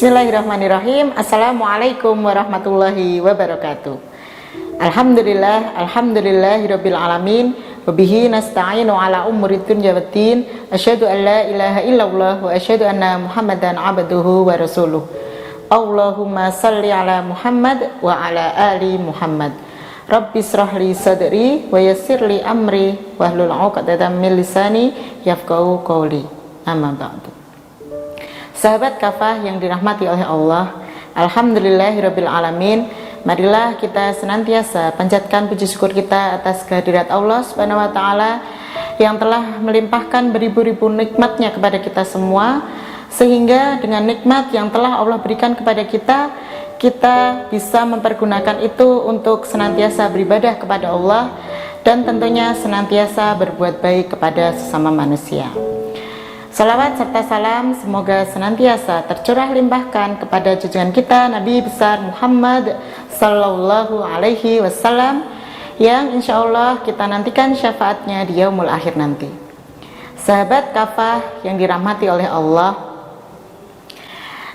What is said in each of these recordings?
Bismillahirrahmanirrahim. Assalamualaikum warahmatullahi wabarakatuh. Alhamdulillahirabbil alamin. Wabihi nasta'inu ala umurid dunya waddin. Asyhadu an la ilaha illallah wa asyhadu anna Muhammadan abduhu wa rasuluh. Allahumma salli ala Muhammad wa ala ali Muhammad. Rabbi shrahli sadri wa yassirli amri wahlul 'uqdatam min lisani yafqahu qawli. Amma ba'du. Sahabat kafah yang dirahmati oleh Allah, alhamdulillahirabbil alamin. Marilah kita senantiasa panjatkan puji syukur kita atas kehadirat Allah Subhanahu wa taala yang telah melimpahkan beribu-ribu nikmatnya kepada kita semua, sehingga dengan nikmat yang telah Allah berikan kepada kita, kita bisa mempergunakan itu untuk senantiasa beribadah kepada Allah dan tentunya senantiasa berbuat baik kepada sesama manusia. Salawat serta salam semoga senantiasa tercurah limpahkan kepada junjungan kita Nabi besar Muhammad Sallallahu Alaihi Wasallam yang insya Allah kita nantikan syafaatnya di yaumul akhir nanti. Sahabat kafah yang dirahmati oleh Allah,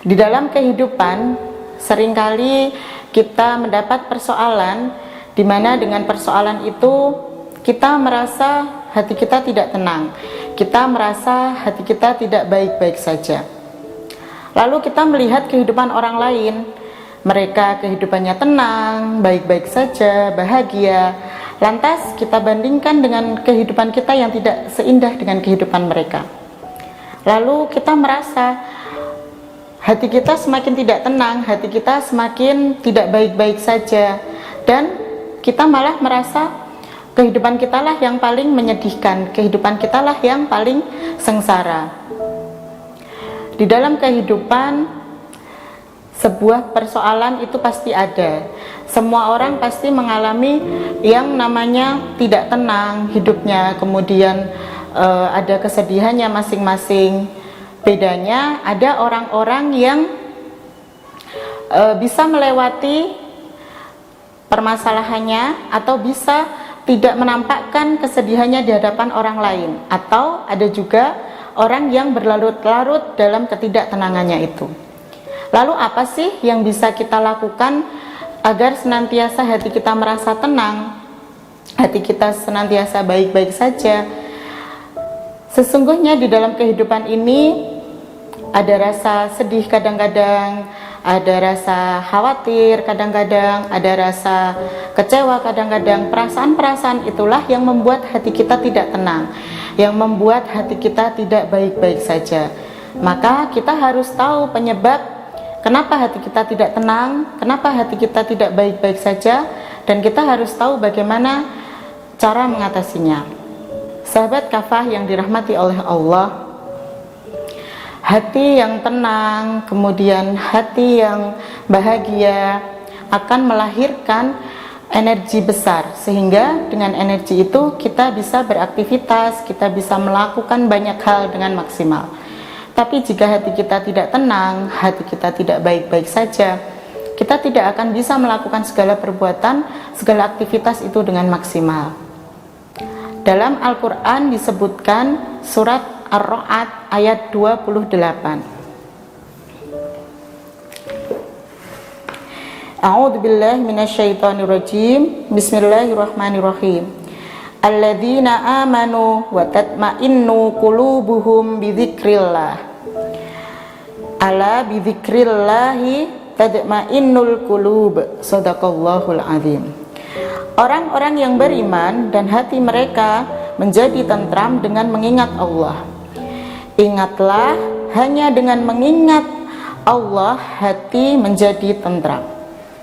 di dalam kehidupan seringkali kita mendapat persoalan di mana dengan persoalan itu kita merasa hati kita tidak tenang, kita merasa hati kita tidak baik-baik saja. Lalu kita melihat kehidupan orang lain, mereka kehidupannya tenang, baik-baik saja, bahagia. Lantas kita bandingkan dengan kehidupan kita yang tidak seindah dengan kehidupan mereka. Lalu kita merasa hati kita semakin tidak tenang, hati kita semakin tidak baik-baik saja, dan kita malah merasa kehidupan kita lah yang paling menyedihkan, kehidupan kita lah yang paling sengsara. Di dalam kehidupan, sebuah persoalan itu pasti ada. Semua orang pasti mengalami yang namanya tidak tenang hidupnya, kemudian ada kesedihannya masing-masing. Bedanya ada orang-orang yang bisa melewati permasalahannya atau bisa tidak menampakkan kesedihannya di hadapan orang lain, atau ada juga orang yang berlarut-larut dalam ketidaktenangannya itu. Lalu apa sih yang bisa kita lakukan agar senantiasa hati kita merasa tenang, hati kita senantiasa baik-baik saja? Sesungguhnya di dalam kehidupan ini ada rasa sedih kadang-kadang, ada rasa khawatir kadang-kadang, ada rasa kecewa kadang-kadang. Perasaan-perasaan itulah yang membuat hati kita tidak tenang, yang membuat hati kita tidak baik-baik saja. Maka kita harus tahu penyebab kenapa hati kita tidak tenang, kenapa hati kita tidak baik-baik saja, dan kita harus tahu bagaimana cara mengatasinya. Sahabat kafah yang dirahmati oleh Allah, hati yang tenang, kemudian hati yang bahagia akan melahirkan energi besar, sehingga dengan energi itu kita bisa beraktivitas, kita bisa melakukan banyak hal dengan maksimal. Tapi jika hati kita tidak tenang, hati kita tidak baik-baik saja, kita tidak akan bisa melakukan segala perbuatan, segala aktivitas itu dengan maksimal. Dalam Al-Quran disebutkan surat Ar-Ra'd ayat 28. A'udzu billahi minasyaitonir rajim. Bismillahirrahmanirrahim. Alladzina amanu wa tatma'innu qulubuhum bidzikrillah. Ala bidzikrillahi tatma'innul qulub. Shadaqallahul azim. Orang-orang yang beriman dan hati mereka menjadi tentram dengan mengingat Allah. Ingatlah, hanya dengan mengingat Allah hati menjadi tentram.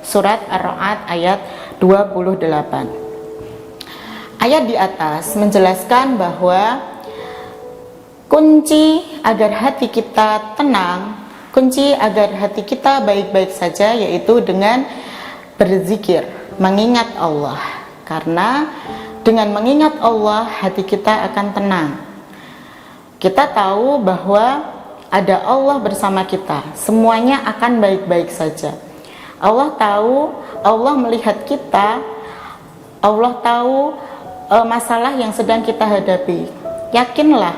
Surat Ar-Ra'd ayat 28. Ayat di atas menjelaskan bahwa kunci agar hati kita tenang, kunci agar hati kita baik-baik saja yaitu dengan berzikir, mengingat Allah. Karena dengan mengingat Allah hati kita akan tenang. Kita tahu bahwa ada Allah bersama kita, semuanya akan baik-baik saja. Allah tahu, Allah melihat kita, Allah tahu masalah yang sedang kita hadapi. Yakinlah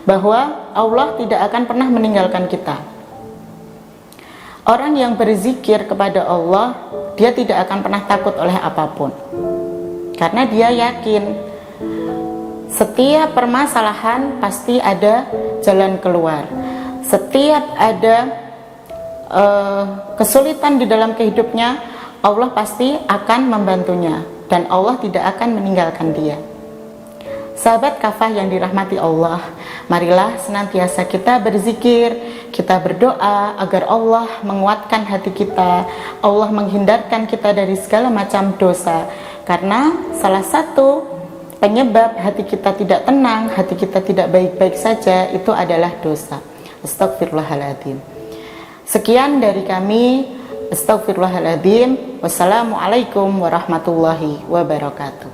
bahwa Allah tidak akan pernah meninggalkan kita. Orang yang berzikir kepada Allah, dia tidak akan pernah takut oleh apapun, karena dia yakin setiap permasalahan pasti ada jalan keluar. Setiap ada kesulitan di dalam kehidupnya, Allah pasti akan membantunya dan Allah tidak akan meninggalkan dia. Sahabat kafah yang dirahmati Allah, marilah senantiasa kita berzikir, kita berdoa agar Allah menguatkan hati kita, Allah menghindarkan kita dari segala macam dosa. Karena salah satu penyebab hati kita tidak tenang, hati kita tidak baik-baik saja, itu adalah dosa. Astagfirullahaladzim. Sekian dari kami. Astagfirullahaladzim. Wassalamualaikum warahmatullahi wabarakatuh.